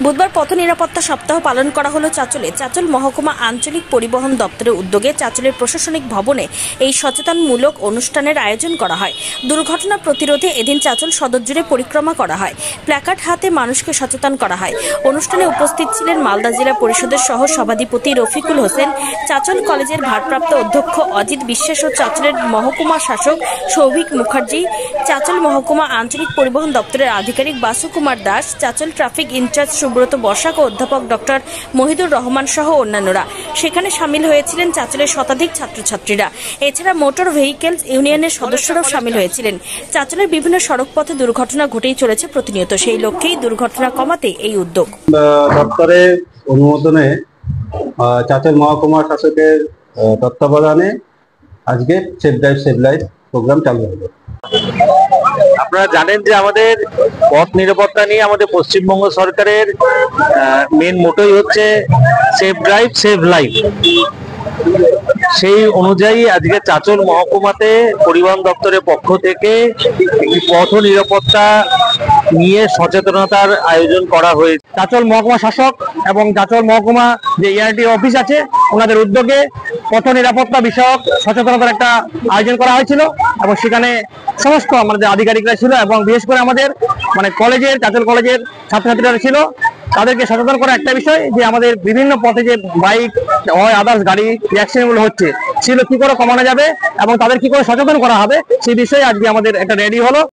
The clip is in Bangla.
বুধবার পথ নিরাপত্তা সপ্তাহ পালন করা হলো চাঁচলে। চাঁচল মহকুমা আঞ্চলিক পরিবহন দপ্তরের উদ্যোগে চাঁচলের প্রশাসনিক ভবনে এই সচেতনমূলক অনুষ্ঠানের আয়োজন করা হয়। দুর্ঘটনা প্রতিরোধে এদিন চাঁচল সদর জুড়ে পরিক্রমা করা হয়, প্ল্যাকার্ড হাতে মানুষকে সচেতন করা হয়। অনুষ্ঠানে উপস্থিত ছিলেন মালদা জেলা পরিষদের সহ সভাধিপতি রফিকুল হোসেন, চাঁচল কলেজের ভারপ্রাপ্ত অধ্যক্ষ অজিত বিশ্বাস ও চাঁচলের মহকুমা শাসক সৌভিক মুখার্জি, চাঁচল মহকুমা আঞ্চলিক পরিবহন দপ্তরের আধিকারিক বাসু কুমার দাস, চাঁচল ট্রাফিক ইনচার্জ সুব্রত বসাক ও অধ্যাপক ডক্টর মহিদুর রহমান সহ অন্যান্যরা। সেখানে সামিল হয়েছিলেন চাঁচলের শতাধিক ছাত্রছাত্রীরা। এছাড়া মোটর ভেহিকেলস ইউনিয়নের সদস্যরাও সামিল হয়েছিলেন। চাঁচলের বিভিন্ন সড়ক পথে দুর্ঘটনা ঘটেই চলেছে প্রতিনিয়ত, সেই লক্ষ্যেই দুর্ঘটনা কমাতে এই উদ্যোগ। দপ্তরের অনুমোদনে চাঁচল মহকুমা শাসকের তত্ত্বাবধানে আজকে save drive save life programme চালু হলো। আপনারা জানেন যে আমাদের পথ নিরাপত্তা নিয়ে আমাদের পশ্চিমবঙ্গ সরকারের মেন মোটোই হচ্ছে সেভ ড্রাইভ সেভ লাইফ। সেই অনুযায়ী আজকে চাঁচল মহকুমাতে পরিবহন দপ্তরের পক্ষ থেকে একটি পথ নিরাপত্তা নিয়ে সচেতনতার আয়োজন করা হয়েছে। চাঁচল মহকুমা শাসক এবং চাঁচল মহকুমা যে ERT অফিস আছে ওনাদের উদ্যোগে পথ নিরাপত্তা বিষয়ক সচেতনতার একটা আয়োজন করা হয়েছিল এবং সেখানে সমস্ত আমাদের আধিকারিকরা ছিল এবং বিশেষ করে আমাদের কলেজের চাঁচল কলেজের ছাত্রছাত্রীরা ছিল। তাদেরকে সচেতন করা একটা বিষয় যে আমাদের বিভিন্ন পথে যে বাইক হয় আদার্স গাড়ি অ্যাক্সিডেন্টগুলো হচ্ছে সেগুলো কি করে কমানো যাবে এবং তাদের কি করে সচেতন করা হবে সেই বিষয়ে আজকে আমাদের একটা রেডি হলো।